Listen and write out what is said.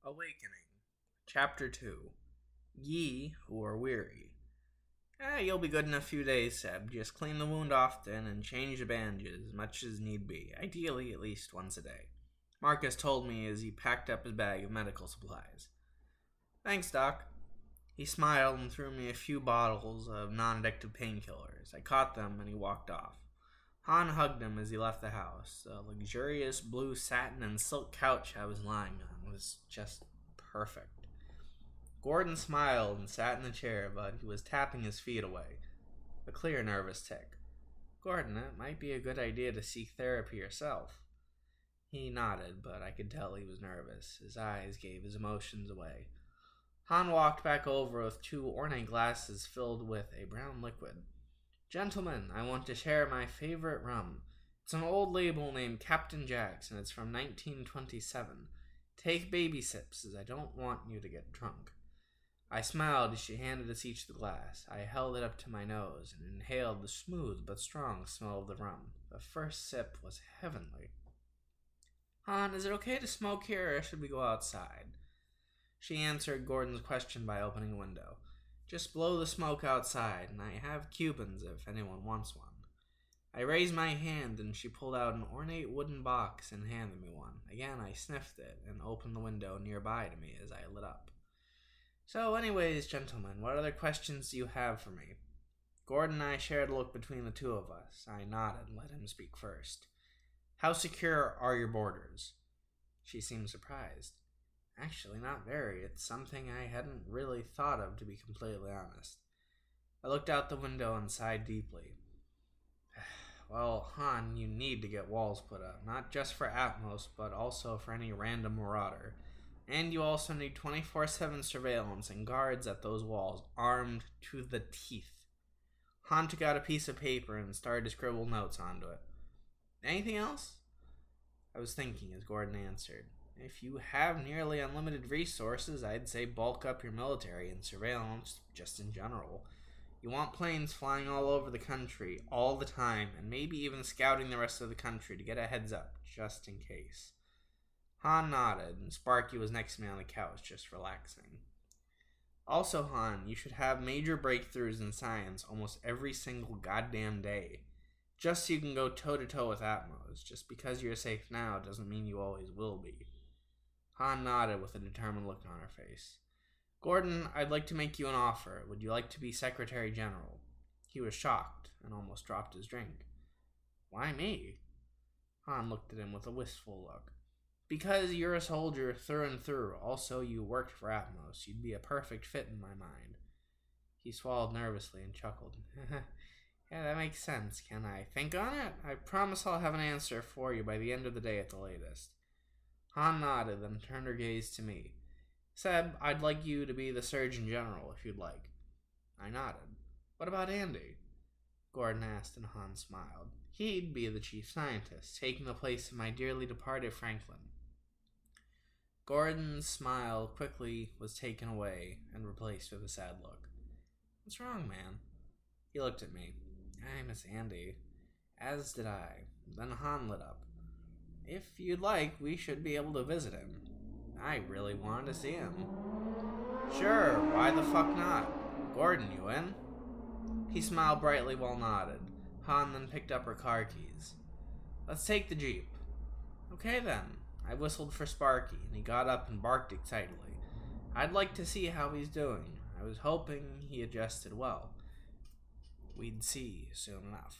Awakening. Chapter 2. Ye who are weary. You'll be good in a few days, Seb. Just clean the wound often and change the bandages as much as need be, ideally at least once a day. Marcus told me as he packed up his bag of medical supplies. Thanks, Doc. He smiled and threw me a few bottles of non-addictive painkillers. I caught them and he walked off. Han hugged him as he left the house. The luxurious blue satin and silk couch I was lying on was just perfect. Gordon smiled and sat in the chair, but he was tapping his feet away. A clear, nervous tick. Gordon, it might be a good idea to seek therapy yourself. He nodded, but I could tell he was nervous. His eyes gave his emotions away. Han walked back over with two ornate glasses filled with a brown liquid. Gentlemen, I want to share my favorite rum. It's an old label named Captain Jack's, and it's from 1927. Take baby sips, as I don't want you to get drunk. I smiled as she handed us each the glass. I held it up to my nose and inhaled the smooth but strong smell of the rum. The first sip was heavenly. Han, is it okay to smoke here, or should we go outside? She answered Gordon's question by opening a window. Just blow the smoke outside, and I have Cubans if anyone wants one. I raised my hand, and she pulled out an ornate wooden box and handed me one. Again, I sniffed it and opened the window nearby to me as I lit up. So anyways, gentlemen, what other questions do you have for me? Gordon and I shared a look between the two of us. I nodded and let him speak first. How secure are your borders? She seemed surprised. Actually, not very. It's something I hadn't really thought of, to be completely honest. I looked out the window and sighed deeply. Well, Han, you need to get walls put up, not just for Atmos, but also for any random marauder. And you also need 24/7 surveillance and guards at those walls, armed to the teeth. Han took out a piece of paper and started to scribble notes onto it. Anything else? I was thinking as Gordon answered. If you have nearly unlimited resources, I'd say bulk up your military and surveillance just in general. You want planes flying all over the country all the time, and maybe even scouting the rest of the country to get a heads up, just in case. Han nodded, and Sparky was next to me on the couch, just relaxing. Also, Han, you should have major breakthroughs in science almost every single goddamn day. Just so you can go toe-to-toe with Atmos. Just because you're safe now doesn't mean you always will be. Han nodded with a determined look on her face. Gordon, I'd like to make you an offer. Would you like to be Secretary General? He was shocked and almost dropped his drink. Why me? Han looked at him with a wistful look. Because you're a soldier through and through. Also, you worked for Atmos. You'd be a perfect fit in my mind. He swallowed nervously and chuckled. Yeah, that makes sense. Can I think on it? I promise I'll have an answer for you by the end of the day at the latest. Han nodded, then turned her gaze to me. Seb, I'd like you to be the Surgeon General, if you'd like. I nodded. What about Andy? Gordon asked, and Han smiled. He'd be the chief scientist, taking the place of my dearly departed Franklin. Gordon's smile quickly was taken away and replaced with a sad look. What's wrong, man? He looked at me. I miss Andy. As did I. Then Han lit up. If you'd like, we should be able to visit him. I really wanted to see him. Sure, why the fuck not? Gordon, you in? He smiled brightly while nodded. Han then picked up her car keys. Let's take the Jeep. Okay then. I whistled for Sparky, and he got up and barked excitedly. I'd like to see how he's doing. I was hoping he adjusted well. We'd see soon enough.